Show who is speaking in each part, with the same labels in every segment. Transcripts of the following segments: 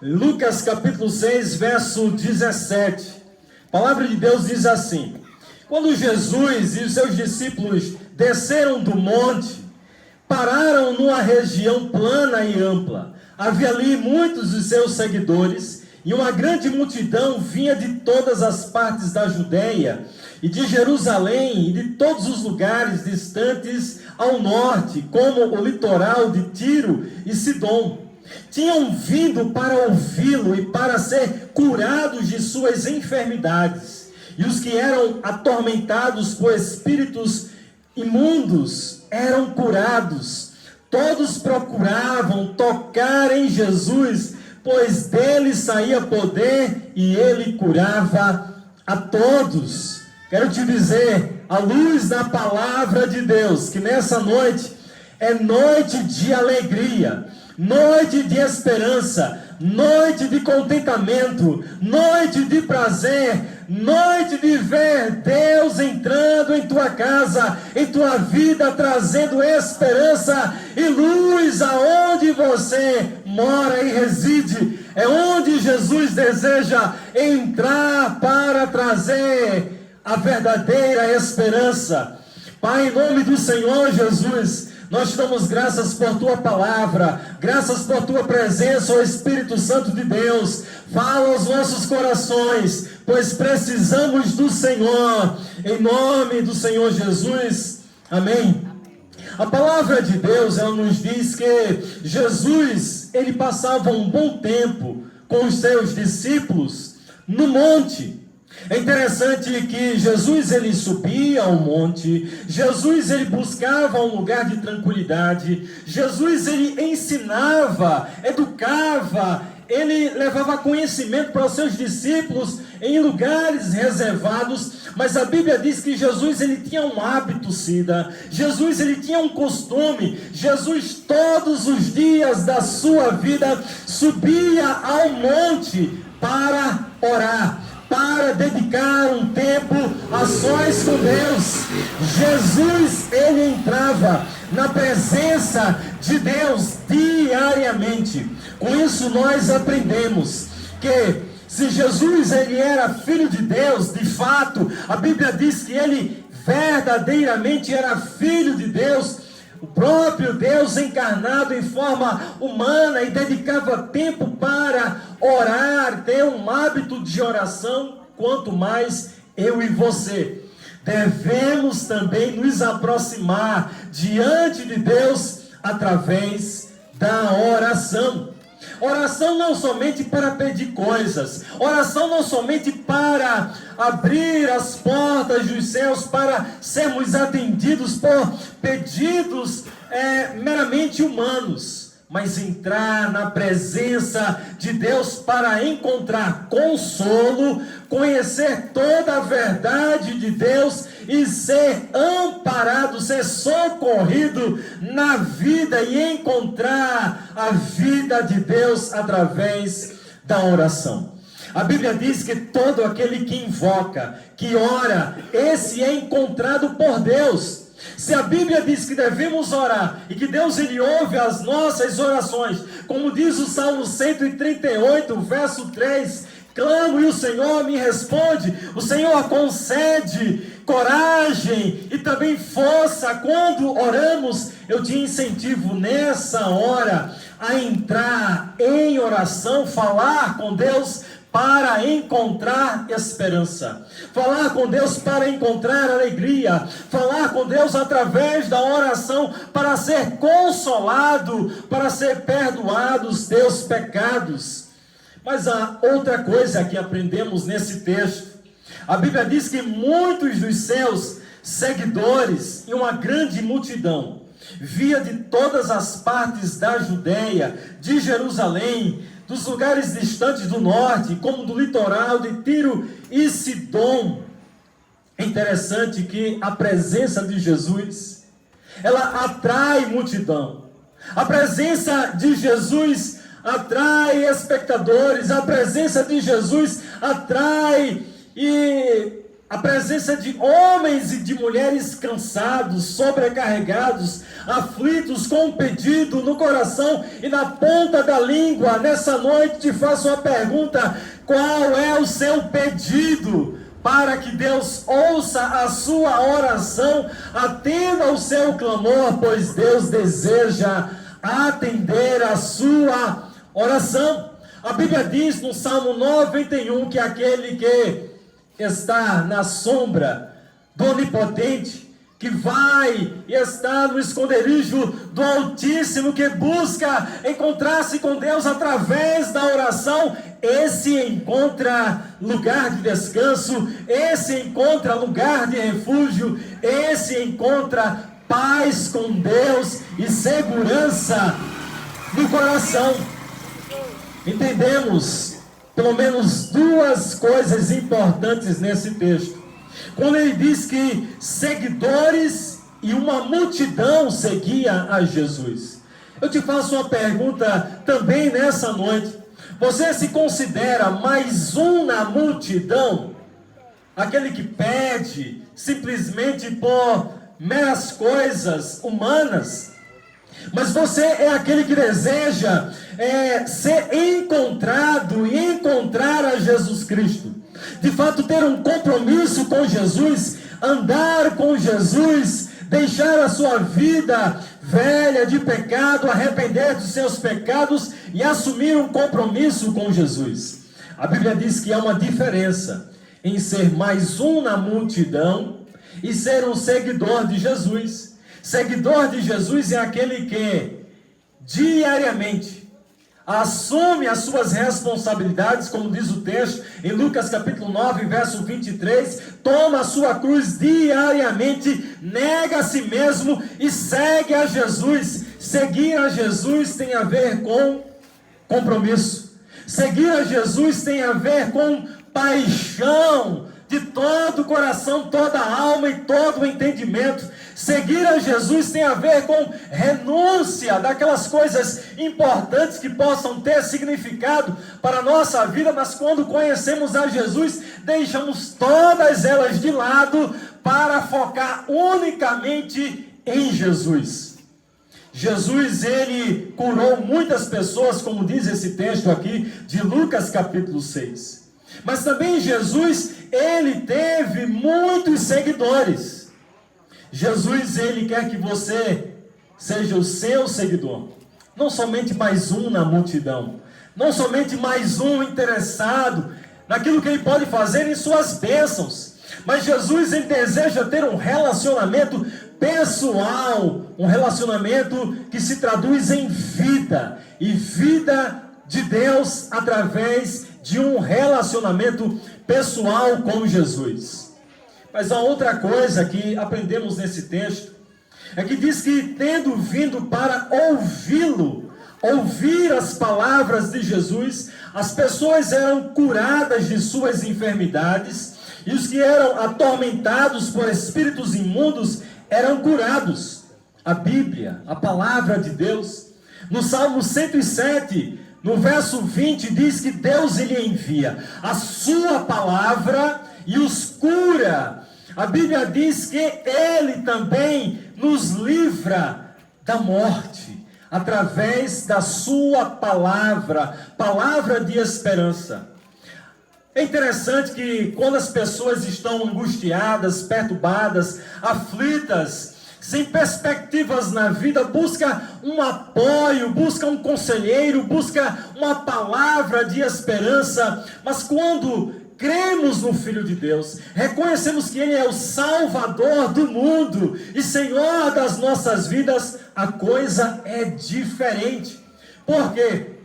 Speaker 1: Lucas capítulo 6, verso 17. A palavra de Deus diz assim: quando Jesus e os seus discípulos desceram do monte, pararam numa região plana e ampla. Havia ali muitos dos seus seguidores, e uma grande multidão vinha de todas as partes da Judeia e de Jerusalém e de todos os lugares distantes ao norte, como o litoral de Tiro e Sidom. Tinham vindo para ouvi-lo e para ser curados de suas enfermidades. E os que eram atormentados por espíritos imundos eram curados. Todos procuravam tocar em Jesus, pois dele saía poder e ele curava a todos. Quero te dizer, à luz da palavra de Deus, que nessa noite é noite de alegria, noite de esperança, noite de contentamento, noite de prazer, noite de ver Deus entrando em tua casa, em tua vida, trazendo esperança e luz aonde você mora e reside. É onde Jesus deseja entrar para trazer a verdadeira esperança. Pai, em nome do Senhor Jesus, nós te damos graças por tua palavra, graças por tua presença, ó Espírito Santo de Deus. Fala aos nossos corações, pois precisamos do Senhor, em nome do Senhor Jesus, amém. A palavra de Deus, ela nos diz que Jesus, ele passava um bom tempo com os seus discípulos no monte. É interessante que Jesus ele subia ao monte, Jesus ele buscava um lugar de tranquilidade, Jesus ele ensinava, educava, ele levava conhecimento para os seus discípulos em lugares reservados, mas a Bíblia diz que Jesus ele tinha um hábito, Cida, Jesus ele tinha um costume, Jesus todos os dias da sua vida subia ao monte para orar, para dedicar um tempo a sós com Deus. Jesus, ele entrava na presença de Deus diariamente. Com isso nós aprendemos que se Jesus ele era filho de Deus, de fato, a Bíblia diz que ele verdadeiramente era filho de Deus, o próprio Deus encarnado em forma humana, e dedicava tempo para orar, ter um hábito de oração. Quanto mais eu e você devemos também nos aproximar diante de Deus através da oração. Oração não somente para pedir coisas, oração não somente para abrir as portas dos céus, para sermos atendidos por pedidos meramente humanos, mas entrar na presença de Deus para encontrar consolo, conhecer toda a verdade de Deus e ser amparado, ser socorrido na vida e encontrar a vida de Deus através da oração. A Bíblia diz que todo aquele que invoca, que ora, esse é encontrado por Deus. Se a Bíblia diz que devemos orar e que Deus ele ouve as nossas orações, como diz o Salmo 138, verso 3, clamo e o Senhor me responde. O Senhor concede coragem e também força quando oramos. Eu te incentivo nessa hora a entrar em oração, falar com Deus para encontrar esperança, falar com Deus para encontrar alegria, falar com Deus através da oração para ser consolado, para ser perdoado os teus pecados. Mas há outra coisa que aprendemos nesse texto. A Bíblia diz que muitos dos seus seguidores e uma grande multidão via de todas as partes da Judeia, de Jerusalém, dos lugares distantes do norte, como do litoral de Tiro e Sidom. É interessante que a presença de Jesus, ela atrai multidão. A presença de Jesus atrai espectadores, a presença de Jesus atrai e a presença de homens e de mulheres cansados, sobrecarregados, aflitos, com um pedido no coração e na ponta da língua. Nessa noite te faço uma pergunta: qual é o seu pedido? Para que Deus ouça a sua oração, atenda o seu clamor, pois Deus deseja atender a sua oração. A Bíblia diz no Salmo 91 que aquele que está na sombra do Onipotente, que vai e está no esconderijo do Altíssimo, que busca encontrar-se com Deus através da oração, esse encontra lugar de descanso, esse encontra lugar de refúgio, esse encontra paz com Deus e segurança no coração. Entendemos pelo menos duas coisas importantes nesse texto. Quando ele diz que seguidores e uma multidão seguia a Jesus. Eu te faço uma pergunta também nessa noite. Você se considera mais um na multidão? Aquele que pede simplesmente por meras coisas humanas? Mas você é aquele que deseja ser encontrado e encontrar a Jesus Cristo. De fato, ter um compromisso com Jesus, andar com Jesus, deixar a sua vida velha de pecado, arrepender dos seus pecados e assumir um compromisso com Jesus. A Bíblia diz que há uma diferença em ser mais um na multidão e ser um seguidor de Jesus. Seguidor de Jesus é aquele que diariamente assume as suas responsabilidades, como diz o texto em Lucas capítulo 9, verso 23, toma a sua cruz diariamente, nega a si mesmo e segue a Jesus. Seguir a Jesus tem a ver com compromisso. Seguir a Jesus tem a ver com paixão de todo o coração, toda a alma e todo o entendimento. Seguir a Jesus tem a ver com renúncia daquelas coisas importantes que possam ter significado para a nossa vida, mas quando conhecemos a Jesus, deixamos todas elas de lado para focar unicamente em Jesus. Jesus, ele curou muitas pessoas, como diz esse texto aqui de Lucas capítulo 6. Mas também Jesus, ele teve muitos seguidores. Jesus, ele quer que você seja o seu seguidor. Não somente mais um na multidão. Não somente mais um interessado naquilo que ele pode fazer em suas bênçãos. Mas Jesus, ele deseja ter um relacionamento pessoal. Um relacionamento que se traduz em vida. E vida de Deus através de um relacionamento pessoal com Jesus. Mas a outra coisa que aprendemos nesse texto é que diz que, tendo vindo para ouvi-lo, ouvir as palavras de Jesus, as pessoas eram curadas de suas enfermidades, e os que eram atormentados por espíritos imundos eram curados. A Bíblia, a palavra de Deus, no Salmo 107, no verso 20, diz que Deus, ele envia a sua palavra e os cura. A Bíblia diz que ele também nos livra da morte, através da sua palavra, palavra de esperança. É interessante que quando as pessoas estão angustiadas, perturbadas, aflitas, sem perspectivas na vida, busca um apoio, busca um conselheiro, busca uma palavra de esperança. Mas quando cremos no Filho de Deus, reconhecemos que ele é o Salvador do mundo e Senhor das nossas vidas, a coisa é diferente. Por quê?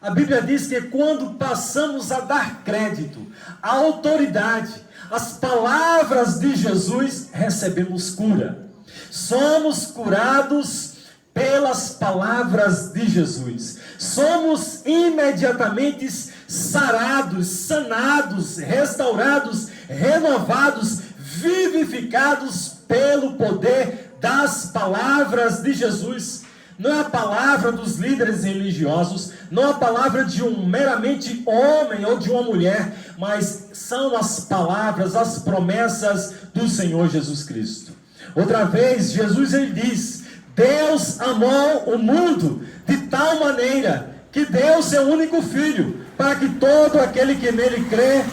Speaker 1: A Bíblia diz que quando passamos a dar crédito à autoridade, às palavras de Jesus, recebemos cura. Somos curados pelas palavras de Jesus. Somos imediatamente sarados, sanados, restaurados, renovados, vivificados pelo poder das palavras de Jesus. não é a palavra dos líderes religiosos, não é a palavra de um meramente homem ou de uma mulher, mas são as palavras, as promessas do Senhor Jesus Cristo. Outra vez, Jesus ele diz: Deus amou o mundo de tal maneira que deu seu único filho, para que todo aquele que nele crê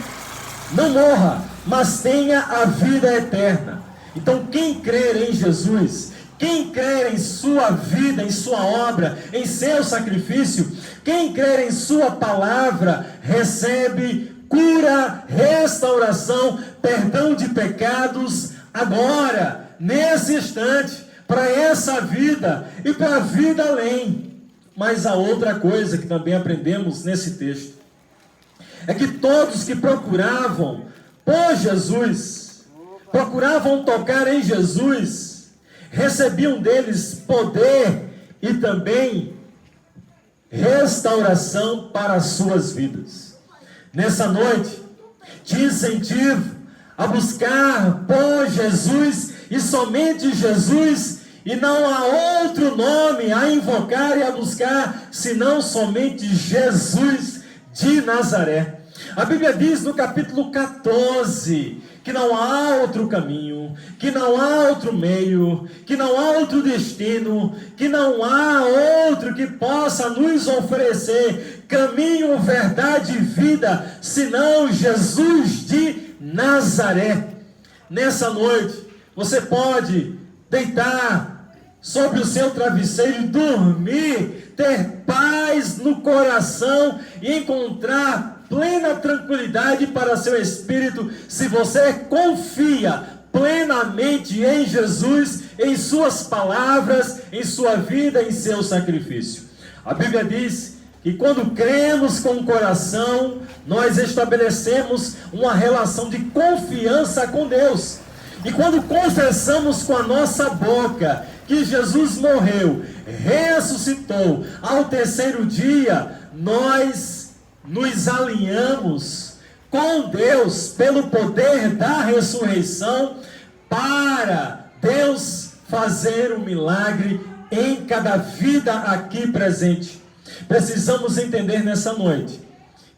Speaker 1: não morra, mas tenha a vida eterna. Então quem crer em Jesus, quem crer em sua vida, em sua obra, em seu sacrifício, quem crer em sua palavra, recebe cura, restauração, perdão de pecados, agora, nesse instante, para essa vida e para a vida além. Mas a outra coisa que também aprendemos nesse texto é que todos que procuravam por Jesus, procuravam tocar em Jesus, recebiam deles poder e também restauração para as suas vidas. Nessa noite, te incentivo a buscar por Jesus e somente Jesus, e não há outro nome a invocar e a buscar, senão somente Jesus de Nazaré. A Bíblia diz no capítulo 14, que não há outro caminho, que não há outro meio, que não há outro destino, que não há outro que possa nos oferecer caminho, verdade e vida, senão Jesus de Nazaré. Nessa noite, você pode deitar sobre o seu travesseiro e dormir, ter paz no coração e encontrar plena tranquilidade para seu espírito, se você confia plenamente em Jesus, em suas palavras, em sua vida, em seu sacrifício. A Bíblia diz que quando cremos com o coração, nós estabelecemos uma relação de confiança com Deus. E quando confessamos com a nossa boca que Jesus morreu, ressuscitou, ao terceiro dia, nós nos alinhamos com Deus pelo poder da ressurreição, para Deus fazer um milagre em cada vida aqui presente. Precisamos entender nessa noite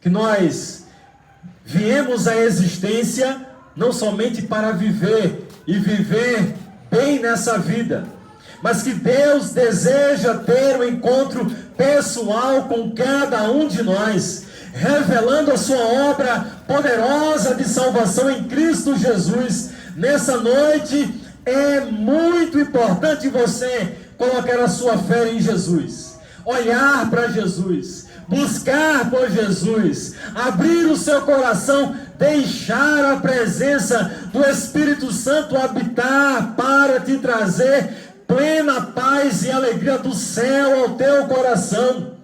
Speaker 1: que nós viemos à existência não somente para viver e viver bem nessa vida, mas que Deus deseja ter um encontro pessoal com cada um de nós, revelando a sua obra poderosa de salvação em Cristo Jesus. Nessa noite é muito importante você colocar a sua fé em Jesus, olhar para Jesus, buscar por Jesus, abrir o seu coração, deixar a presença do Espírito Santo habitar para te trazer plena paz e alegria do céu ao teu coração.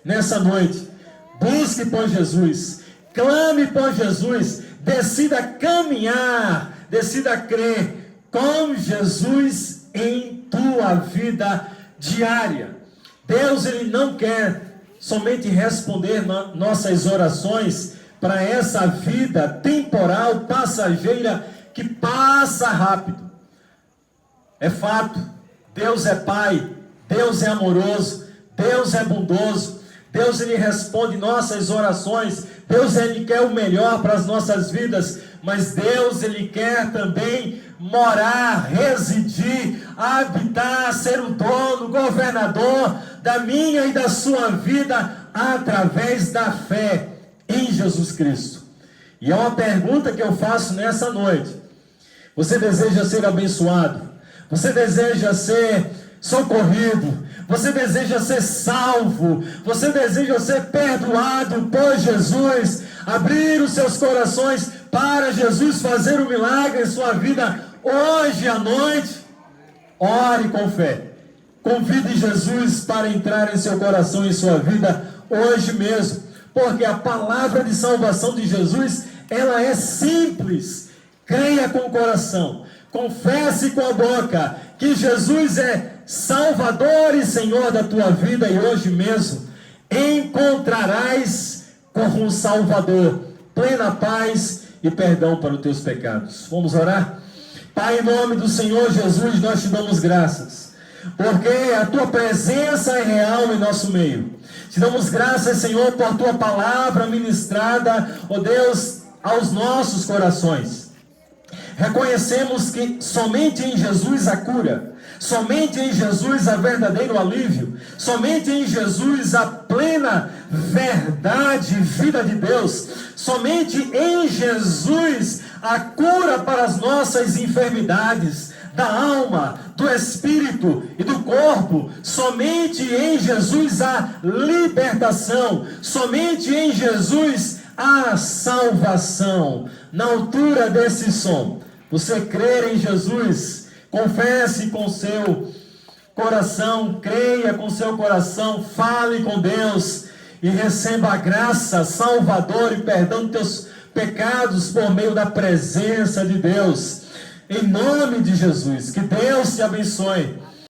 Speaker 1: Nessa noite, busque por Jesus, clame por Jesus, decida caminhar, decida crer com Jesus em tua vida diária. Deus, Ele não quer somente responder nossas orações para essa vida temporal, passageira, que passa rápido. É fato, Deus é Pai, Deus é amoroso, Deus é bondoso, Deus Ele responde nossas orações, Deus Ele quer o melhor para as nossas vidas, mas Deus Ele quer também morar, residir, habitar, ser o dono, governador da minha e da sua vida, através da fé em Jesus Cristo. E é uma pergunta que eu faço nessa noite: você deseja ser abençoado? Você deseja ser socorrido? Você deseja ser salvo? Você deseja ser perdoado por Jesus? Abrir os seus corações para Jesus fazer um milagre em sua vida hoje à noite? Ore com fé. Convide Jesus para entrar em seu coração e em sua vida hoje mesmo, porque a palavra de salvação de Jesus, ela é simples. Creia com o coração, confesse com a boca que Jesus é Salvador e Senhor da tua vida, e hoje mesmo encontrarás com o Salvador plena paz e perdão para os teus pecados. Vamos orar? Pai, em nome do Senhor Jesus, nós te damos graças, porque a tua presença é real em nosso meio. Te damos graças, Senhor, por tua palavra ministrada, ó Deus, aos nossos corações. Reconhecemos que somente em Jesus a cura, somente em Jesus há verdadeiro alívio, somente em Jesus a plena verdade e vida de Deus, somente em Jesus a cura para as nossas enfermidades, da alma, do espírito e do corpo. Somente em Jesus há libertação, somente em Jesus há salvação. Na altura desse som, você crer em Jesus, confesse com seu coração, creia com seu coração, fale com Deus e receba a graça salvadora e perdão de teus pecados por meio da presença de Deus. Em nome de Jesus, que Deus te abençoe.